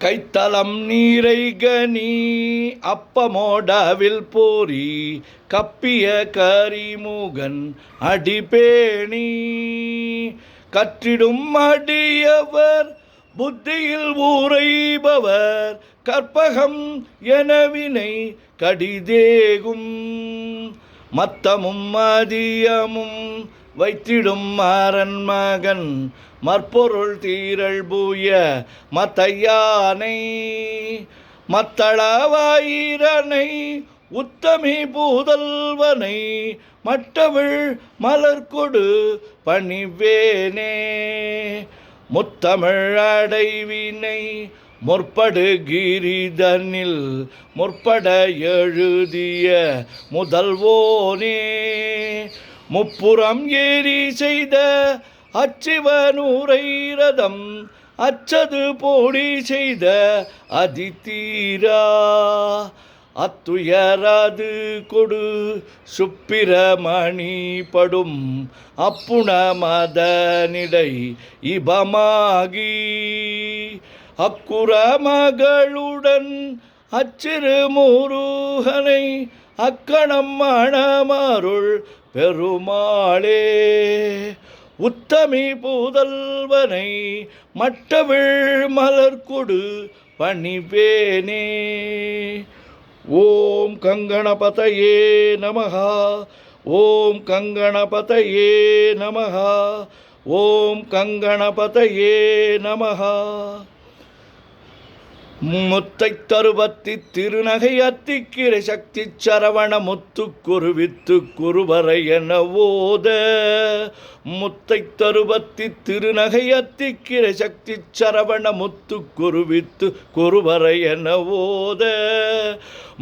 கைத்தலம் நீரை கனி அப்பமோடவில் போரி கப்பிய கரிமுகன் அடிபேணி கற்றிடும் அடியவர் புத்தியில் ஊரைபவர் கற்பகம் எனவினை கடிதேகும் மத்தமும் மதியமும் வைத்திடும் மாறன் மகன் மற்பொருள் தீரள் பூய மத்தையானை மத்தளவாயிரனை உத்தமி பூதல்வனை மட்டவிழ் மலர்கொடு பணிவேனே முத்தமிழ் அடைவினை முற்படு கிரிதனில் முற்பட எழுதிய முதல்வோனே முப்புறம் ஏறி செய்த அச்சிவனூரை ரதம் அச்சது போடி செய்த அதிதீரா அத்துயராது கொடு சுப்பிரமணி படும் அப்புண மதனிடை இபமாகி அக்குற மகளுடன் அச்சிறு முருகனை அக்கணம் மணமருள் பெருமாளே உத்தமி பூதல்வனை மட்டவிழ் மலர்கொடு பணிவேனே. ஓம் கங்கணபதயே நமஹ. ஓம் கங்கணபதயே நமஹ. ஓம் கங்கணபதயே நமஹ. முத்தை தருபத்தி திருநகை அத்திக்கிரை சக்தி சரவண முத்து குருவித்து குருவரை என ஓத முத்தை தருபத்தி திருநகை அத்திக்கிரை சக்தி சரவண முத்து குருவித்து குருவரை என ஓத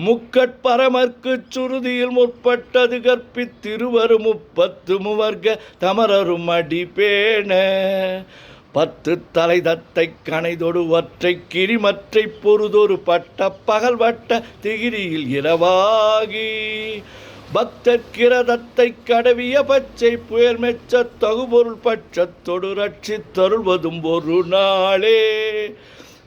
முக்கட்பரமர்க்கு சுருதியில் முற்பட்டது கற்பித்திருவரு முப்பத்து முவர்க தமரரும் அடிபேண பத்து தலை தத்தை கணைதொடு ஒற்றை கிரிமற்றை பொருதொரு பட்ட பகல் வட்ட திகிரியில் இரவாகி பக்தர்கிரதத்தை கடவிய பச்சை புயல் மெச்ச தகுபொருள் பட்சத்தொடு ரட்சித்தருள்வதும் ஒரு நாளே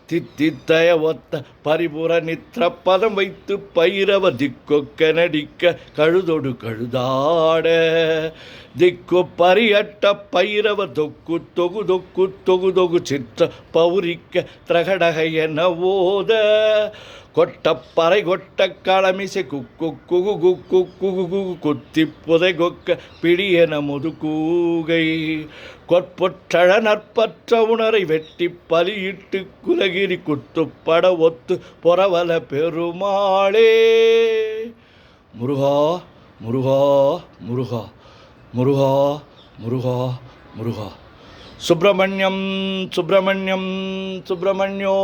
தித்தித்தய ஒத்த பரிபுர நித்திர பதம் வைத்து பைரவ திக்கொக்க நடிக்க கழுதொடு கழுதாட திக்கு பரியட்ட பைரவ தொக்கு தொகு தொக்கு தொகு தொகு சிற்ற பௌரிக்க திரகடக என ஓத கொட்டப்பறை கொட்ட களமிசை குக்கு குகு குக்கு குகு குகு குத்தி புதை கொக்க பிடியென முது கூகை கொற்பொற்றழ நற்பற்ற உணரை வெட்டி பலியிட்டு குலகிரி குத்துப்பட ஒத்து பொறவல பெருமாளே. முருகா முருகா முருகா முருகா முருகா முருகா. சுப்பிரமணியம் சுப்பிரமணியம் சுப்பிரமணியோ.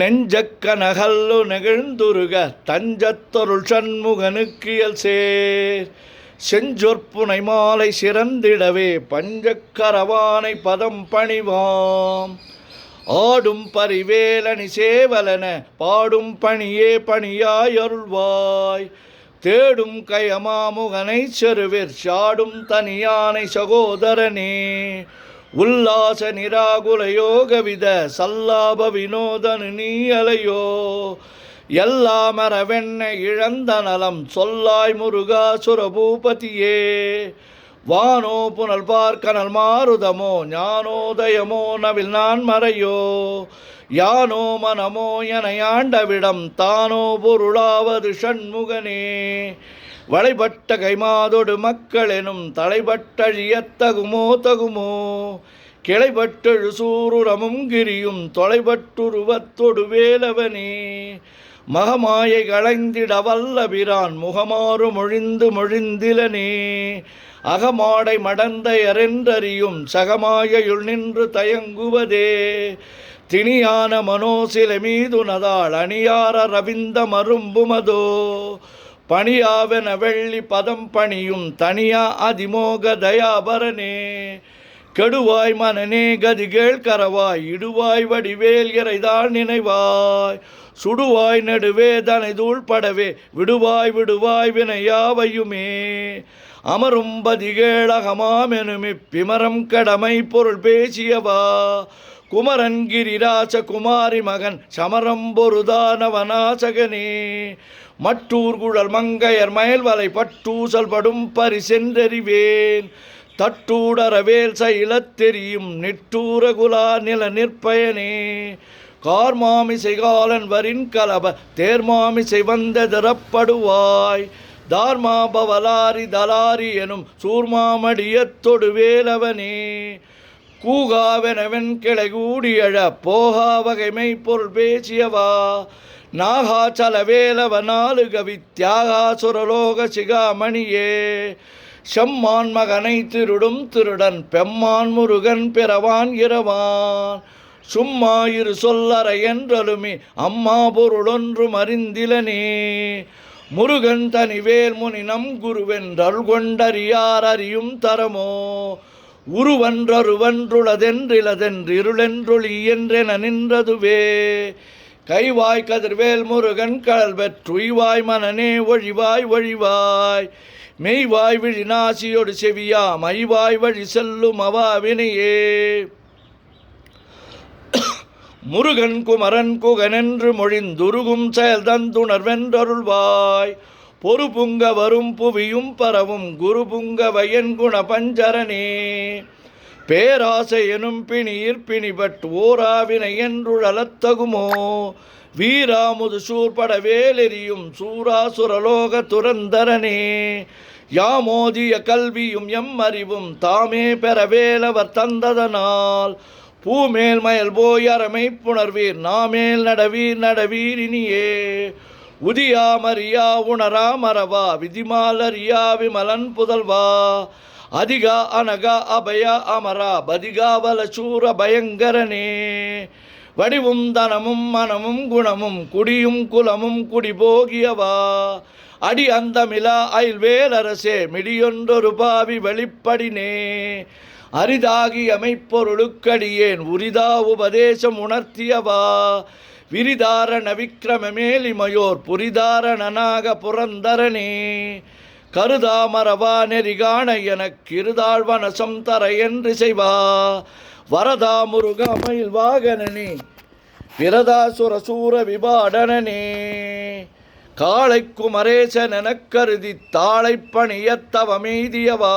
நெஞ்சக்கனகல்லு நெகிழ்ந்துருக தஞ்சத்தொருள் சண்முகனுக்கியல் சேர் செஞ்சொற்புனை மாலை சிறந்திடவே பஞ்சக்கரவானை பதம் பணிவாம் ஆடும் பரிவேலனி சேவலன பாடும் பணியே பணியாயருள்வாய் தேடும் கயமாமுகனை செருவிற் சாடும் தனியானை சகோதரனே உல்லாச நிராகுல யோகவித சல்லாப வினோதனு நீ அலையோ எல்லாமரவெண்ண இழந்த நலம் சொல்லாய் முருகா சுரபூபதியே வானோ புனல் பார்க்கனல் மாருதமோ ஞானோதயமோ நவில் நான் மறையோ யானோ மனமோ என ஆண்டவிடம் தானோ பொருளாவது ஷண்முகனே வளைபட்ட கைமாதொடு மக்களெனும் தலைபட்டழியத்தகுமோ தகுமோ கிளைபட்டெழு சூருரமும் கிரியும் தொலைபட்டுருவத்தொடு வேலவனே மகமாயை களைந்திட வல்லபிரான் முகமாறு மொழிந்து மொழிந்திலனே அகமாடை மடந்தையரென்றறியும் சகமாயுள் நின்று தயங்குவதே திணியான மனோசிலை மீதுனதாள் அணியார ரவிந்த மரும்புமதோ பணியாவென வெள்ளி பதம் பணியும் தனியா அதிமோக தயாபரனே கெடுவாய் மனநே கதிகேள் கரவாய் இடுவாய் வடிவேல் இறைதாள் நினைவாய் சுடுவாய் நடுவே தனைதூள் படவே விடுவாய் விடுவாய் வினையாவையுமே அமரும் பதிகேளகமாமெனுமி பிமரம் கடமை பொருள் பேசியவா குமரன் கிரிராச குமாரி மகன் சமரம் பொருதானவனாசகனே மற்றூர் குழல் மங்கையர் மயல்வலை பட்டூசல் படும் பரிசென்றறிவேன் தட்டூடரவேல் சைலத் தெரியும் நிட்டூரகுலா நில நிற்பயனே கார்மாமிசை காலன் வரின் கலப தேர்மாமிசை வந்த திறப்படுவாய் தார்மா பவலாரி தலாரி எனும் சூர்மாமடியத்தொடு வேலவனே கூகாவெனவென் கிளை கூடியழ போகா வகைமை பொருள் பேசியவா நாகாச்சல வேலவ நாலு கவி தியாகா சுரலோக சிகாமணியே செம்மான் மகனை திருடும் திருடன் பெம்மான் முருகன் பிறவான் இரவான் சும்மா இரு சொல்லற என்றலுமி அம்மா பொருளொன்றும் அறிந்திலனே முருகன் தனிவேல் முனி நம் குருவென்றருள் கொண்டறியார் அறியும் தரமோ உருவன்றருவன்றுளதென்றிலதென்றிருளென்றொளி என்றென நின்றதுவே கைவாய் கதிர்வேல் முருகன் கடல் பெற்றுய்வாய் மனநே ஒழிவாய் ஒழிவாய் மெய்வாய் விழி நாசியொடு செவியா மைவாய் வழி செல்லும் அவாவினையே முருகன் குமரன் குகனென்று மொழிந்துருகும் செயல் தந்துணர்வென்றருள்வாய் பொறுபுங்க வரும் புவியும் பரவும் குரு புங்க வயன் குண பஞ்சரனே பேராசை எனும் பிணியிற் பிணிபட் ஓராவினை என்றுழலத்தகுமோ வீராமுது சூர்பட வேலெறியும் சூராசுரலோக துரந்தரனே யாமோதிய கல்வியும் எம் அறிவும் தாமே பெற வேலவர் தந்ததனால் பூமேல் மயல் போய் அறமை புணர்வீர் நாமேல் நடவீர் நடவீர் இனியே உதியா மரியா உணரா மரவா விதிமாலரியா விமலன் புதல்வா அதிகா அனகா அபயா அமரா பதிகாவல சூர பயங்கரனே வடிவும் தனமும் மனமும் குணமும் குடியும் குலமும் குடிபோகியவா அடி அந்தமிலா அயல்வேலரசே மிடியொன்றொரு பாவி வெளிப்படினே அரிதாகி அமைப்பொருளுக்கடியேன் உரிதா உபதேசம் உணர்த்தியவா விரிதாரண விக்ரமமேலிமையோர் புரிதாரணனாக புரந்தரனே கருதாமரவா நெறிகாண எனக்கிருதாழ்வனசம் தர என்று செய்வா வரதா முருக மயில் வாகனனே விரதாசுர சூர விபாடனனே காளை குமரேசன் எனக் கருதி தாளை பணியத்தவமெய்தியவா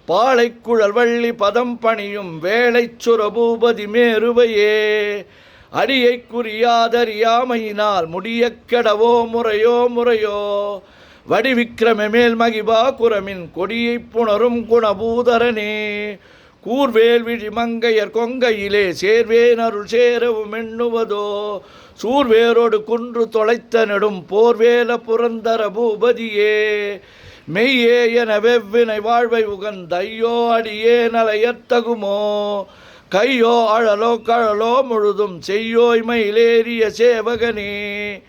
பாளைக்குழல் வள்ளி பதம் பணியும் வேளைச்சுர பூபதி மேருவையே அடியை குறியாதறியாமையினால் முடிய கெடவோ முறையோ முறையோ வடிவிக்கிரமமேல் மகிபா குரமின் கொடியை புணரும் குணபூதரனே கூர்வேல் விழி மங்கையர் கொங்கையிலே சேர்வேன் அருள் சேரவும் எண்ணுவதோ சூர்வேரோடு குன்று தொலைத்த நெடும் போர்வேல புரந்தர பூபதியே மெய்யே என வெவ்வினை வாழ்வை உகந்தையோ அடியே நலையத்தகுமோ கையோ அழலோ கழலோ முழுதும் செய்யோய் மயிலேறிய சேவகனே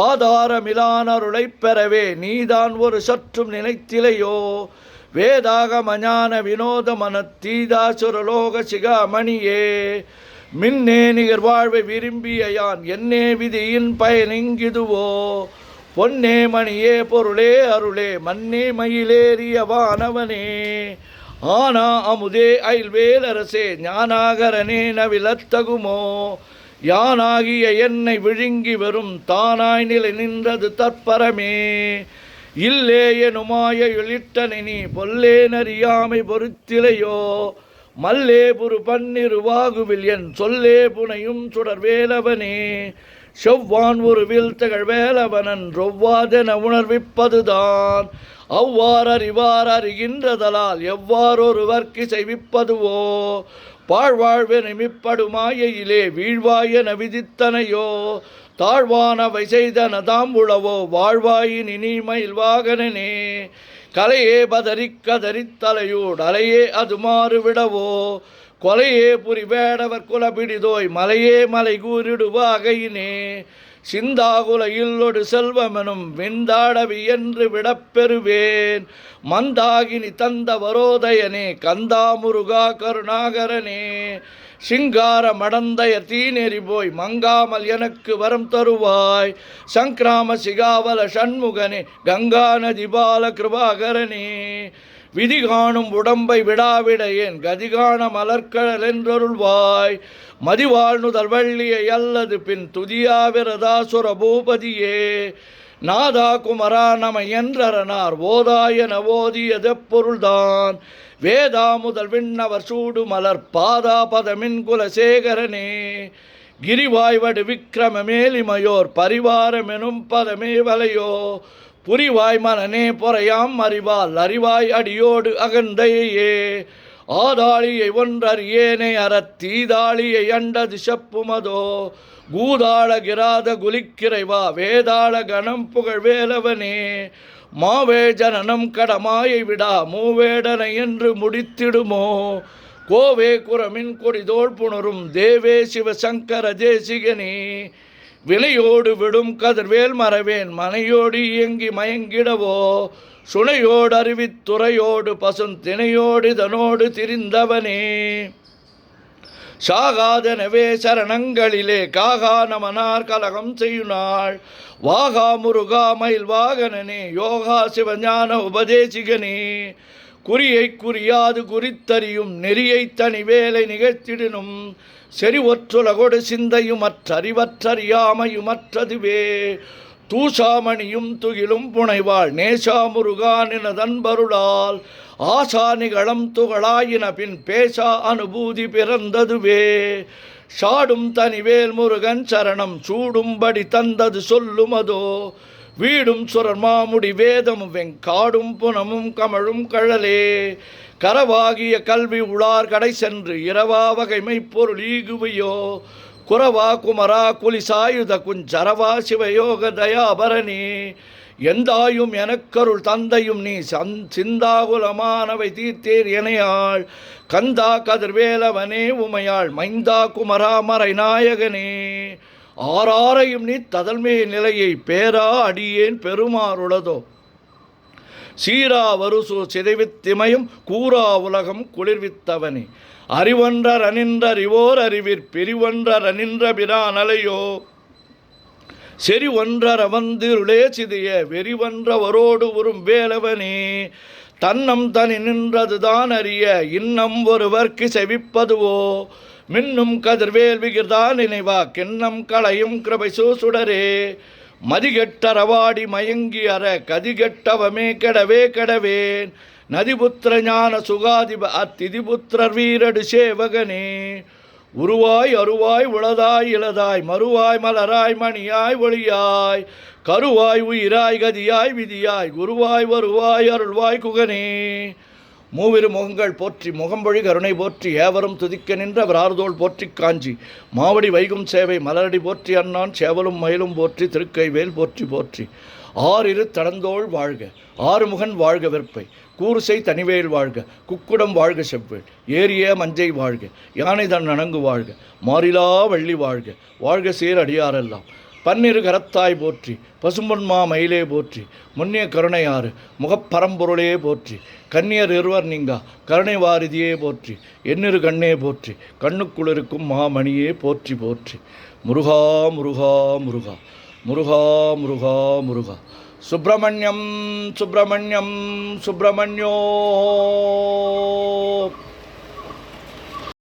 ஆதாரமிலான் அருளைப் பெறவே நீதான் ஒரு சற்றும் நினைத்திலையோ வேதாகம ஞான வினோத மனத்தீதாசுரலோக சிகாமணியே மின்னே நிகர் வாழ்வை விரும்பிய யான் என்னே விதியின் பயனிங்கிதுவோ பொன்னே மணியே பொருளே அருளே மன்னே மயிலேறிய வானவனே ஆனா அமுதே அயல்வேலரசே ஞானாகரனே நவிலத்தகுமோ யானாகிய என்னை விழுங்கி வரும் தானாய் நிலை நின்றது தற்பரமே இல்லே எனுமாய எழிட்டனை நீ பொல்லே நறியாமை பொறுத்திலையோ மல்லே புரு பன்னிருவாகுவில் என் சொல்லே புனையும் சுடர் வேலவனே செவ்வான் ஒரு வீழ்த்தகழ் வேலவனன் ரொவ்வாதென உணர்விப்பதுதான் அவ்வாறு அறிவார் அறிகின்றதலால் எவ்வாறொருவர்க்கு செய்விப்பதுவோ பாழ்வாழ்வென மிப்படுமாயிலே வீழ்வாயென விதித்தனையோ தாழ்வானவை செய்தன தாம் உளவோ வாழ்வாயின் இனிமயில் வாகனனே கலையே பதறிக் கதறித்தலையோடு அலையே அது மாறுவிடவோ கொலையே புரி வேடவர் குலபிடிதோய் மலையே மலை கூறிடுவாகையினே சிந்தாகுல இல்லொடு செல்வமெனும் விந்தாடவி என்று விடப்பெறுவேன் மந்தாகினி தந்த வரோதயனே கந்தா முருகா கருணாகரனே சிங்கார மடந்தைய தீநெறி போய் மங்காமல் எனக்கு வரம் தருவாய் சங்கிராம சிகாவல ஷண்முகனே கங்கா நதி பால கிருபாகரனே விதி காணும் உடம்பை விடாவிடையேன் கதிகான மலர்கடல் என்றருள்வாய் மதிவாழ்நுதல் வள்ளியை அல்லது பின் துதியாவிரதாசுர பூபதியே நாதா குமரா நம என்றரனார் ஓதாயன ஓதியதெப்பொருள்தான் வேதா முதல் விண்ணவர் சூடு மலர் பாதா பதமின் குலசேகரனே கிரிவாய்வடு விக்கிரம மேலிமையோர் பரிவாரமெனும் பதமே வலையோ புரிவாய் மனநே பொறையாம் அறிவால் அறிவாய் அடியோடு அகந்தையே ஆதாளியை ஒன்றறியேனை அறத்தீதாளியை அண்டது செப்புமதோ கூதாள கிராத குலிக்கிறைவா வேதாள கணம் புகழ் வேலவனே மாவே ஜனனம் கடமாயை விடா மூவேடனை என்று முடித்திடுமோ கோவே குரமின் கொடிதோள் புணரும் தேவே சிவசங்கர தேசிகனே விலையோடு விடும் கதிர்வேல் மறவேன் மனையோடு இயங்கி மயங்கிடவோ சுனையோடு அருவித்துறையோடு பசுந்திணையோடு இதனோடு திரிந்தவனே சாகாதனவே சரணங்களிலே காகா நமனார் கலகம் செய்யுநாள் வாகா முருகா மயில் வாகனனே யோகா சிவஞான உபதேசிகனே குறியை குறியாது குறித்தறியும் நெறியை தனி வேலை நிகழ்த்திடனும் செறிவொற்றுலகொடு சிந்தையுமற்றறிவற்றறியாமையுமற்றதுவே தூசாமணியும் துகிலும் புனைவாள் நேசா முருகானினதன்பருளால் ஆசா நிகழம் துகளாயின பின் பேசா அனுபூதி பிறந்ததுவே சாடும் தனிவேல் முருகன் சரணம் சூடும்படி தந்தது சொல்லுமதோ வீடும் சுரர் மாமுடி வேதமும் வெங்காடும் புனமும் கமழும் கழலே கரவாகிய கல்வி உளார் கடை சென்று இரவா வகைமை பொருள் ஈகுவையோ குரவா குமரா குலிசாயுத குஞ்சரவா சிவயோக தயாபரணி எந்தாயும் எனக்கருள் தந்தையும் நீ சிந்தாகுலமானவை தீர்த்தேர் எனையாள் கந்தா கதிர்வேலவனே உமையாள் மைந்தா குமரா மறை நாயகனே ஆறாரையும் நீ ததல்மே நிலையை பேரா அடியேன் பெருமாறுளதோ சீரா வருசு சிதைவித்திமையும் கூறா உலகம் குளிர்வித்தவனே அறிவொன்றர் அனின்றறிவோர் அறிவிற் பிரிவொன்றர் அனின்ற பிரானலையோ செறி ஒன்றர வந்திருளே சிதைய வெறிவன்றவரோடு உறும் வேலவனே தன்னம் தனி நின்றதுதான் அறிய இன்னம் ஒருவர்க்கு செவிப்பதுவோ மின்னும் கதிர்வேல் விகிர்தான் நினைவா கிண்ணம் களையும் கிருபை சூசுடரே மதிகெட்டரவாடி மயங்கி அற கதிகெட்டவமே கெடவே கெடவேன் நதிபுத்திர ஞான சுகாதிப அத்திதிபுத்திரர் வீரடு சேவகனே உருவாய் அருவாய் உளதாய் இளதாய் மறுவாய் மலராய் மணியாய் ஒளியாய் கருவாய் உயிராய் கதியாய் விதியாய் குருவாய் வருவாய் அருள்வாய் குகனே மூவிரு முகங்கள் போற்றி முகம்பொழி கருணை போற்றி ஏவரும் துதிக்க நின்ற விரார்தோள் போற்றி காஞ்சி மாவடி வைகும் சேவை மலரடி போற்றி அண்ணான் சேவலும் மயிலும் போற்றி திருக்கைவேல் போற்றி போற்றி ஆறிரு தடந்தோள் வாழ்க ஆறுமுகன் வாழ்க வெற்பை கூறுசை தனிவேல் வாழ்க குக்குடம் வாழ்க செவ்வேல் ஏரிய மஞ்சை வாழ்க யானை தன் அணங்கு வாழ்க மாறிலா வள்ளி வாழ்க வாழ்க சீர் அடியாரெல்லாம் பன்னிரு கரத்தாய் போற்றி பசும்பொன்மா மயிலே போற்றி முன்னிய கருணையாறு முகப்பரம்பொருளே போற்றி கன்னியர் இருவர் நீங்கா கருணை வாரிதியே போற்றி எண்ணிரு கண்ணே போற்றி கண்ணுக்குளிருக்கும் மாமணியே போற்றி போற்றி முருகா முருகா முருகா முருகா முருகா முருகா சுப்பிரமணியம் சுப்பிரமணியம் சுப்பிரமணியோ